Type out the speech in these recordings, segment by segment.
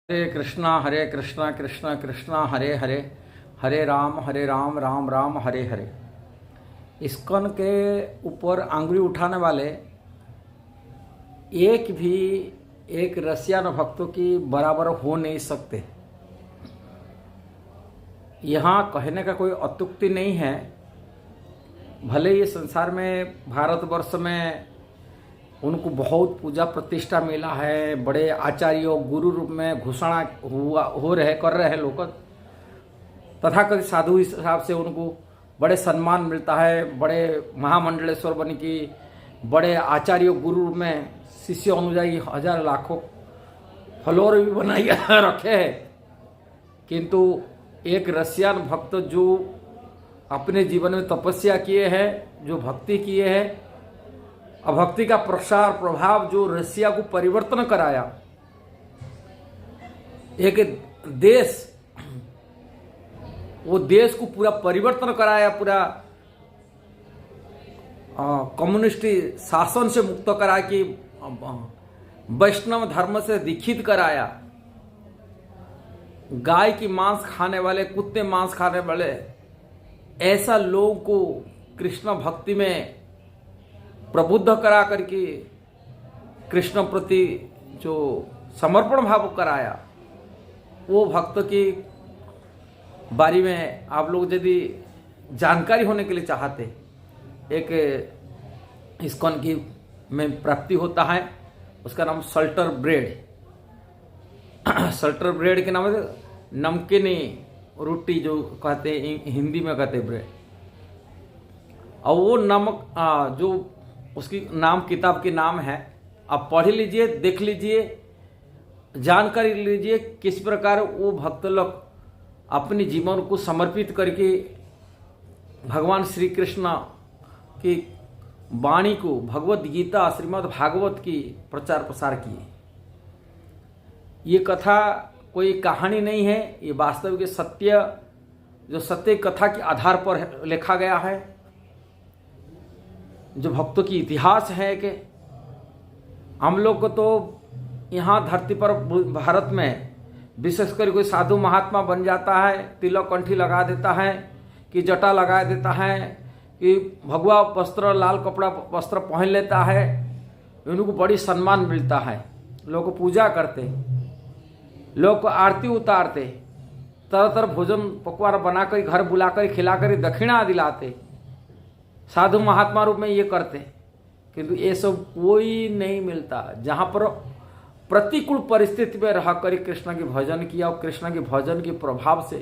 हरे कृष्णा कृष्णा कृष्णा हरे हरे, हरे Ram Ram Ram Hare Hare. ISKCON के ऊपर आंगुली उठाने वाले एक भी एक रसियन भक्तों की बराबर हो नहीं सकते। यहाँ कहने का कोई अत्युक्ति नहीं है। भले ये संसार में भारतवर्ष में उनको बहुत पूजा प्रतिष्ठा मिला है, बड़े आचार्यों गुरु रूप में घोषणा हो रहे कर रहे हैं लोग, तथाकथित साधु इस हिसाब से उनको बड़े सम्मान मिलता है। बड़े महामंडलेश्वर बन की बड़े आचार्यों गुरु रूप में शिष्य अनुयायी हजार लाखों फॉलोअर भी बनाई रखे हैं, किंतु एक रसियन भक्त जो अपने जीवन में तपस्या किए हैं, जो भक्ति किए हैं, भक्ति का प्रसार प्रभाव जो रसिया को परिवर्तन कराया, एक देश, वो देश को पूरा परिवर्तन कराया, पूरा कम्युनिस्ट शासन से मुक्त करा कि वैष्णव धर्म से दीक्षित कराया। गाय की मांस खाने वाले, कुत्ते मांस खाने वाले ऐसा लोगों को कृष्ण भक्ति में प्रबुद्ध करा करके कृष्ण प्रति जो समर्पण भाव कराया, वो भक्त की बारे में आप लोग यदि जानकारी होने के लिए चाहते, एक इस्कॉन की में प्राप्ति होता है, उसका नाम सल्टर ब्रेड। सल्टर ब्रेड के नाम से नमकीनी रोटी जो कहते हैं, हिंदी में कहते ब्रेड। और वो नमक जो उसकी नाम किताब के नाम है, आप पढ़ लीजिए, देख लीजिए, जानकारी लीजिए किस प्रकार वो भक्त लोग अपने जीवन को समर्पित करके भगवान श्री कृष्ण की वाणी को, भगवत गीता श्रीमद् भागवत की प्रचार प्रसार किए। ये कथा कोई कहानी नहीं है, ये वास्तविक सत्य, जो सत्य कथा के आधार पर लिखा गया है, जो भक्तों की इतिहास है। कि हम लोग को तो यहाँ धरती पर भारत में विशेषकर कोई साधु महात्मा बन जाता है, तिलक कंठी लगा देता है, कि जटा लगा देता है, कि भगवा वस्त्र, लाल कपड़ा वस्त्र पहन लेता है, उनको बड़ी सम्मान मिलता है, लोग पूजा करते, लोग को आरती उतारते, तरह तरह भोजन पकवान बनाकर घर बुलाकर खिलाकर दक्षिणा दिलाते, साधु महात्मा रूप में ये करते, किंतु ये सब कोई नहीं मिलता। जहाँ पर प्रतिकूल परिस्थिति में रहकर कृष्ण के भजन किया, और कृष्ण के भजन के प्रभाव से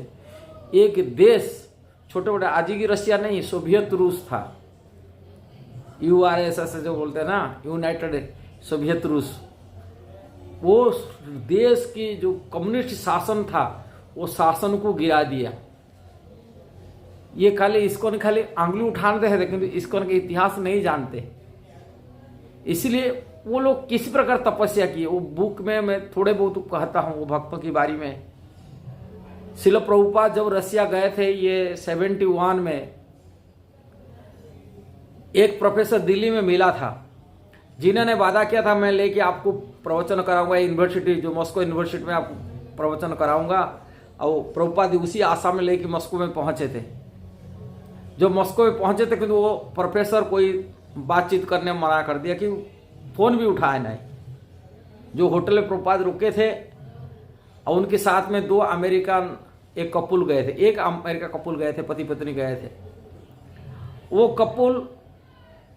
एक देश, छोटे मोटे आज की रसिया नहीं, सोवियत रूस था, URSS जो बोलते हैं ना, यूनाइटेड सोवियत रूस, वो देश की जो कम्युनिस्ट शासन था, वो शासन को गिरा दिया। ये खाली इस्कॉन खाली आंगली उठाते हैं, लेकिन इस्कॉन के इतिहास नहीं जानते। इसलिए वो लोग किस प्रकार तपस्या किए, वो बुक में मैं थोड़े बहुत कहता हूँ वो भक्तों की बारी में। शिल प्रभुपाद जब रसिया गए थे, ये 71 में, एक प्रोफेसर दिल्ली में मिला था, जिन्होंने वादा किया था मैं लेके आपको प्रवचन कराऊंगा यूनिवर्सिटी, जो मॉस्को यूनिवर्सिटी में आपको प्रवचन कराऊंगा। और प्रभुपाद उसी आशा में लेके मॉस्को में पहुंचे थे। जो मॉस्को में पहुंचे थे, किंतु वो प्रोफेसर कोई बातचीत करने में मना कर दिया, कि फोन भी उठाए नहीं। जो होटल में प्रभुपाद रुके थे, और उनके साथ में 2 अमेरिकन एक कपुल गए थे, एक अमेरिका कपुल गए थे, पति पत्नी गए थे। वो कपुल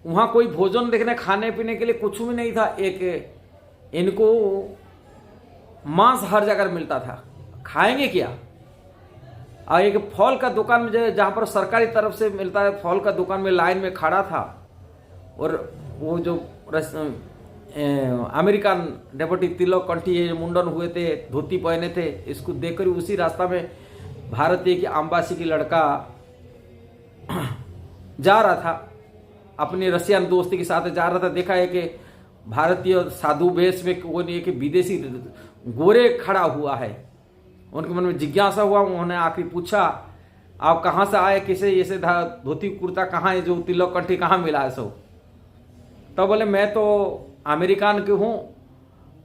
वहाँ कोई भोजन देखने, खाने पीने के लिए कुछ भी नहीं था। एक इनको मांस हर जगह मिलता था, खाएंगे क्या। और एक फल का दुकान में, जहाँ पर सरकारी तरफ से मिलता है, फल का दुकान में लाइन में खड़ा था, और वो जो अमेरिकन डेपुटी तिलक कंठी मुंडन हुए थे, धोती पहने थे, इसको देखकर उसी रास्ता में भारतीय की अम्बासी की लड़का जा रहा था, अपने रसियन दोस्त के साथ जा रहा था। देखा है कि भारतीय साधु वेश में वो नहीं, कि विदेशी गोरे खड़ा हुआ है। उनके मन में जिज्ञासा हुआ, उन्होंने आके पूछा, आप कहाँ से आए, किसे ऐसे धोती कुर्ता कहाँ है, जो तिलक कंठी कहाँ मिला है सब। तब बोले मैं तो अमेरिकन के हूँ,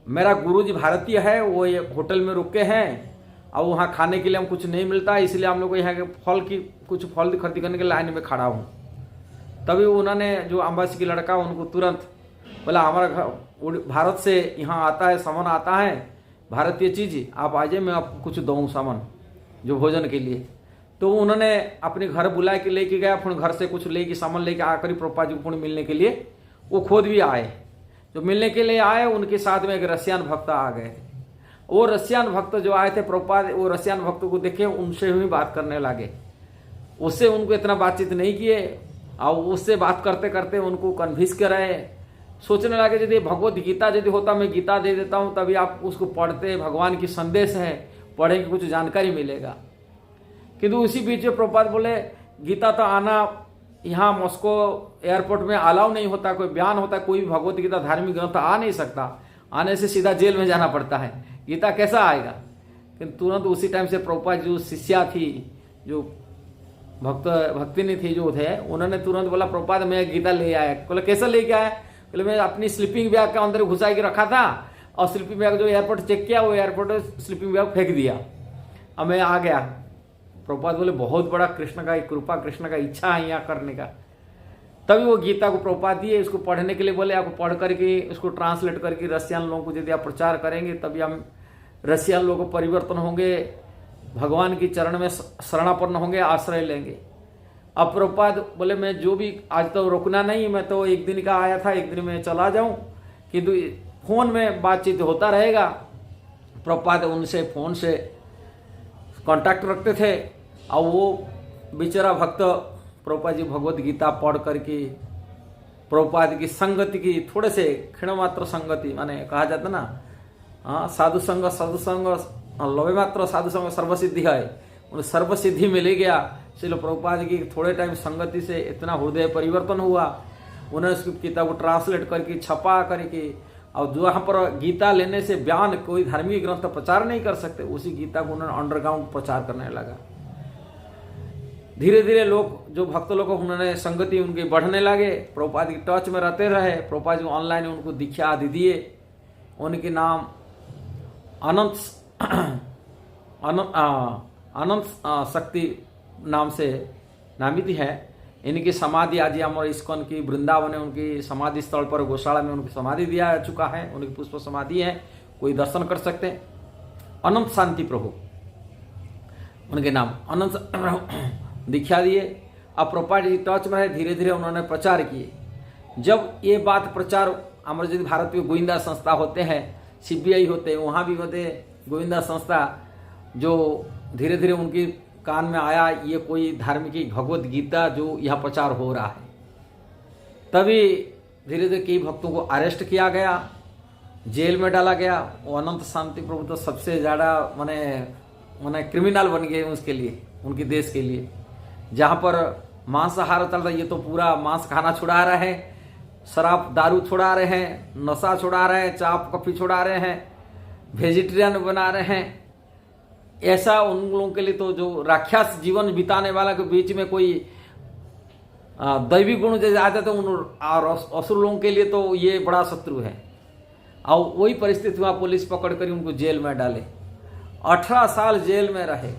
मेरा गुरुजी भारतीय है, वो ये होटल में रुके हैं और वहाँ खाने के लिए हम कुछ नहीं मिलता, इसलिए हम लोग को यहाँ के कुछ फल खरीदी करने के लाइन में खड़ा हूँ। तभी उन्होंने जो अम्बासी की लड़का उनको तुरंत बोला हमारा घर भारत से यहाँ आता है, सामान आता है भारतीय चीज़, आप आ जाइए, मैं आपको कुछ दूँ सामान जो भोजन के लिए। तो उन्होंने अपने घर बुला के लेके गया, फिर घर से कुछ लेके सामान लेके आकर प्रभुपाद जी को पुण्य मिलने के लिए वो खुद भी आए। जो मिलने के लिए आए उनके साथ में एक रसियन भक्त आ गए। वो रसियन भक्त जो आए थे प्रभुपाद, वो रसियन भक्त को देखे उनसे भी बात करने लगे। उससे उनको इतना बातचीत नहीं किए और उससे बात करते करते उनको कन्विंस कराए। सोचने लगे यदि भगवत गीता यदि होता, मैं गीता दे देता हूँ, तभी आप उसको पढ़ते, भगवान की संदेश है, पढ़ेंगे कुछ जानकारी मिलेगा। किंतु उसी बीच में प्रभुपाद बोले गीता तो आना यहाँ मॉस्को एयरपोर्ट में अलाउ नहीं होता, कोई बयान होता, कोई भी भगवत गीता धार्मिक ग्रंथ आ नहीं सकता, आने से सीधा जेल में जाना पड़ता है, गीता कैसा आएगा। किंतु तुरंत उसी टाइम से प्रभुपाद जो शिष्या थी, जो भक्तिनी थी जो थे, उन्होंने तुरंत बोला प्रभुपाद मैं गीता ले आया। बोले कैसा लेके आया? बोले मैं अपनी स्लीपिंग बैग के अंदर घुसा के रखा था और स्लीपिंग बैग जो एयरपोर्ट चेक किया वो एयरपोर्ट स्लीपिंग बैग फेंक दिया, अब मैं आ गया। प्रभुपाद बोले बहुत बड़ा कृष्ण का कृपा, कृष्ण का इच्छा है यहाँ करने का। तभी वो गीता को प्रभुपाद दिए, उसको पढ़ने के लिए बोले आपको पढ़ करके उसको ट्रांसलेट करके रसियन लोगों को यदि आप प्रचार करेंगे तभी हम रसियन लोगों को परिवर्तन होंगे, भगवान की चरण में शरणापन्न होंगे, आश्रय लेंगे। अब प्रभुपाद बोले मैं जो भी आज तो रुकना नहीं, मैं तो एक दिन का आया था, एक दिन में चला जाऊं, किंतु फोन में बातचीत होता रहेगा। प्रभुपाद उनसे फोन से कांटेक्ट रखते थे और वो बेचारा भक्त प्रभुपाद जी भगवत गीता पढ़ करके प्रभुपाद की संगति की थोड़े से क्षण मात्र संगति, माने कहा जाता ना, हाँ साधु संग लवे मात्र साधु संग सर्वसिद्धि है, उन्हें सर्वसिद्धि मिल गया। इसलिए प्रभुपाद की थोड़े टाइम संगति से इतना हृदय परिवर्तन हुआ, उन्होंने उसकी किताब को ट्रांसलेट करके छपा करके, और जहाँ पर गीता लेने से बयान कोई धार्मिक ग्रंथ प्रचार नहीं कर सकते, उसी गीता को उन्होंने अंडरग्राउंड प्रचार करने लगा। धीरे धीरे लोग जो भक्त लोग उन्होंने संगति उनके बढ़ने लगे, प्रभुपाद की टच में रहते रहे। प्रभुपाद जी ऑनलाइन उनको दीक्षा आदि दिए। उनके नाम अनंत शक्ति नाम से नामित है। इनकी समाधि आज हमारे इस्कॉन की वृंदावन है, उनकी समाधि स्थल पर गौशाला में उनकी समाधि दिया चुका है, उनकी पुष्प समाधि है, कोई दर्शन कर सकते हैं। अनंत शांति प्रभु उनके नाम, अनंत दीक्षा दिए। अब प्रभुपाद जी टच में है, धीरे धीरे उन्होंने प्रचार किए। जब ये बात प्रचार हमारे यदि भारत में गोविंदा संस्था होते हैं, CBI होते हैं, वहाँ भी होते गोविंदा संस्था, जो धीरे धीरे उनकी कान में आया ये कोई धार्मिक भगवत गीता जो यहाँ प्रचार हो रहा है, तभी धीरे धीरे कई भक्तों को अरेस्ट किया गया, जेल में डाला गया। वो अनंत शांति प्रभु तो सबसे ज़्यादा माने क्रिमिनल बन गए उसके लिए, उनके देश के लिए। जहाँ पर मांसाहार चल रहा है, ये तो पूरा मांस खाना छुड़ा रहे हैं, शराब दारू छुड़ा रहे हैं, नशा छुड़ा रहे हैं, चाप कॉफी छुड़ा रहे हैं, वेजिटेरियन बना रहे हैं। ऐसा उन लोगों के लिए तो जो राक्षस जीवन बिताने वाला के बीच में कोई दैवी गुण जैसे आते तो उन असुर लोगों के लिए तो ये बड़ा शत्रु है। और वही परिस्थिति हुआ, पुलिस पकड़ कर उनको जेल में डाले, 18 साल जेल में रहे।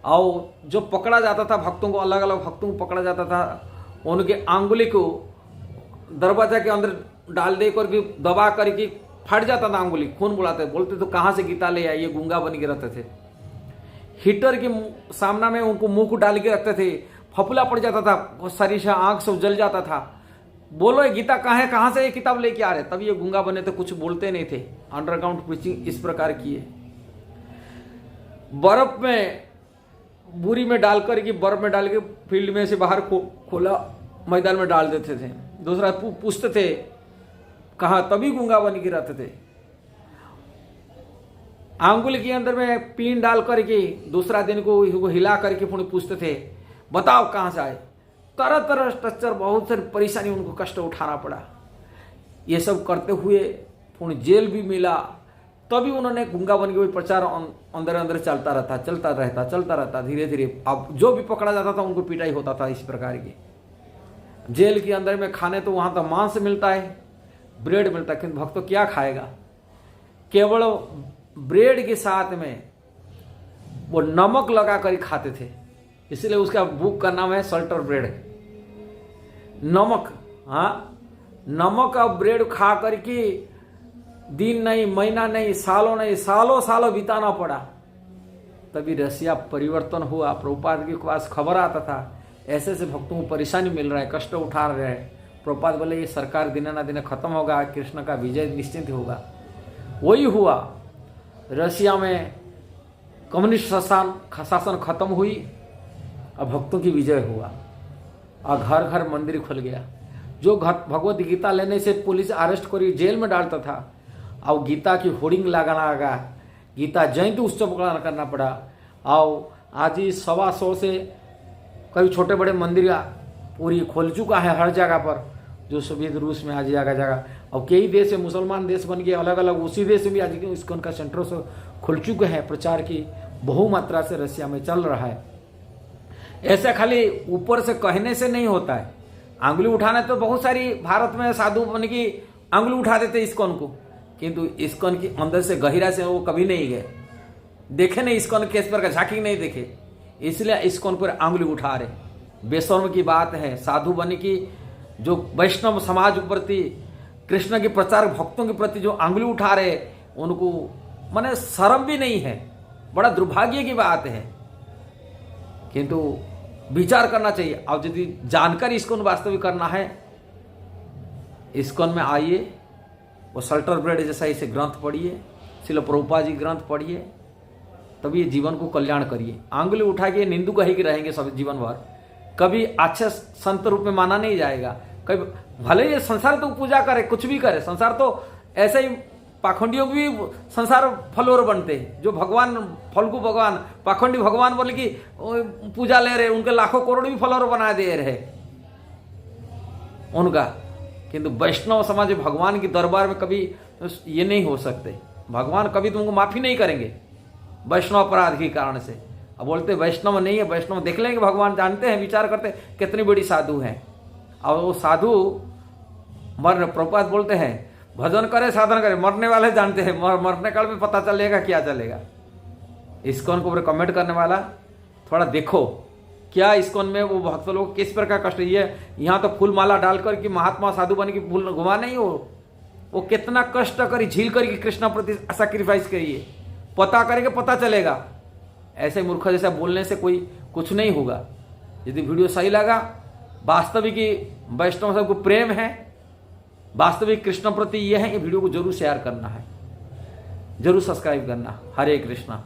और जो पकड़ा जाता था भक्तों को, अलग अलग भक्तों को पकड़ा जाता था, उनके आंगुली को दरवाजा के अंदर डाल दे करके दबा करके फट जाता था अंगुली, खून बुलाते, बोलते तो कहाँ से गीता ले आए, ये गूंगा बन के रहते थे। हीटर के सामना में उनको मुंह को डाल के रखते थे, फफूला पड़ जाता था, शरीर से आंख से जल जाता था। बोलो ये गीता कहाँ है, कहाँ से ये किताब लेके आ रहे, तब ये गूंगा बने थे, कुछ बोलते नहीं थे। अंडरग्राउंड प्रीचिंग इस प्रकार किए। बर्फ में बुरी में डालकर के, बर्फ में डाल के फील्ड में से बाहर खोला मैदान में डाल देते थे। दूसरा पूछते थे कहा, तभी गूंगा बन के रहते थे। आंगुल के अंदर में पीन डाल करके दूसरा दिन को हिला करके पुणे पूछते थे बताओ कहाँ से आए। तरह तरह स्ट्रक्चर, बहुत सारी परेशानी, उनको कष्ट उठाना पड़ा। ये सब करते हुए पुणे जेल भी मिला, तभी उन्होंने गूंगा बन के वही प्रचार अंदर अंदर चलता रहता। धीरे धीरे अब जो भी पकड़ा जाता था उनको पिटाई होता था इस प्रकार की। जेल के अंदर में खाने तो वहाँ तो मांस मिलता है, ब्रेड मिलता है, किंतु भक्त तो क्या खाएगा। केवल ब्रेड के साथ में वो नमक लगा कर खाते थे, इसलिए उसका बुक का नाम है सल्टर ब्रेड। नमक, हाँ, नमक और ब्रेड खा करके दिन नहीं, महीना नहीं, सालों नहीं, सालों सालों बिताना पड़ा। तभी रसिया परिवर्तन हुआ। प्रभुपाद के पास खबर आता था ऐसे ऐसे भक्तों को परेशानी मिल रहा है, कष्ट उठा रहे हैं। प्रभुपाद बोले ये सरकार दिन ना दिन खत्म होगा, कृष्ण का विजय निश्चित होगा। वही हुआ। रसिया में कम्युनिस्ट शासन खत्म हुई और भक्तों की विजय हुआ और घर घर मंदिर खुल गया। जो भगवत गीता लेने से पुलिस अरेस्ट करी, जेल में डालता था, और गीता की होर्डिंग लगाना लगा, गीता जयंती उत्सव करना पड़ा। और आज ही 125 से कई छोटे बड़े मंदिर पूरी खोल चुका है हर जगह पर, जो सोवियत रूस में आज जगह जगह, और कई देश है मुसलमान देश बन गए अलग अलग, उसी देश में भी आज इस्कॉन का सेंटर से खुल चुके हैं। प्रचार की बहुमात्रा से रसिया में चल रहा है। ऐसा खाली ऊपर से कहने से नहीं होता है। आंगुली उठाना तो बहुत सारी भारत में साधु बन की आंगुली उठा देते इस्कॉन को, किंतु इस्कॉन की अंदर से गहिरा से वो कभी नहीं गए, देखे नहीं इस्कॉन केस पर का झांकी नहीं देखे, इसलिए इस्कॉन पर आंगुली उठा रहे। बेशर्म की बात है। साधु बने की जो वैष्णव समाज के प्रति, कृष्ण के प्रचार भक्तों के प्रति जो आंगुली उठा रहे, उनको माने शर्म भी नहीं है। बड़ा दुर्भाग्य की बात है, किंतु विचार करना चाहिए। अब यदि जानकर इस्कॉन वास्तविक करना है, इस्कॉन में आइए, वो सल्टर ब्रेड जैसा इसे ग्रंथ पढ़िए, श्रील प्रभुपाद जी ग्रंथ पढ़िए, तभी जीवन को कल्याण करिए। आंगुली उठा के निंदु कही के रहेंगे सब जीवन भर, कभी अच्छे संत रूप में माना नहीं जाएगा। कभी भले ये संसार तो पूजा करे, कुछ भी करे, संसार तो ऐसे ही पाखंडियों की भी संसार फलोर बनते हैं। जो भगवान फल को भगवान, पाखंडी भगवान बोले कि पूजा ले रहे, उनके लाखों करोड़ भी फलोर बना दे रहे उनका, किंतु वैष्णव समाज भगवान के दरबार में कभी ये नहीं हो सकते। भगवान कभी तुमको माफी नहीं करेंगे वैष्णव अपराध के कारण से। अब बोलते वैष्णव नहीं है, वैष्णव देख लेंगे भगवान, जानते हैं, विचार करते कितनी बड़ी साधु है। और वो साधु प्रभुपाद बोलते हैं भजन करे साधन करे, मरने वाले जानते हैं, मरने काल में पता चलेगा क्या चलेगा। इस्कॉन को कमेंट करने वाला थोड़ा देखो क्या इस्कॉन में वो भक्त लोग किस प्रकार कष्ट। ये यहाँ तो फूल माला डालकर कि महात्मा साधु बन के फूल घुमा नहीं हो, वो कितना कष्ट करी, झील करके कृष्ण प्रति सैक्रिफाइस करिए, पता करेंगे पता चलेगा। ऐसे मूर्ख जैसा बोलने से कोई कुछ नहीं होगा। यदि वीडियो सही लगा, वास्तविक वैष्णव सबको प्रेम है, वास्तविक कृष्ण प्रति यह है, ये वीडियो को जरूर शेयर करना है, जरूर सब्सक्राइब करना। हरे कृष्णा।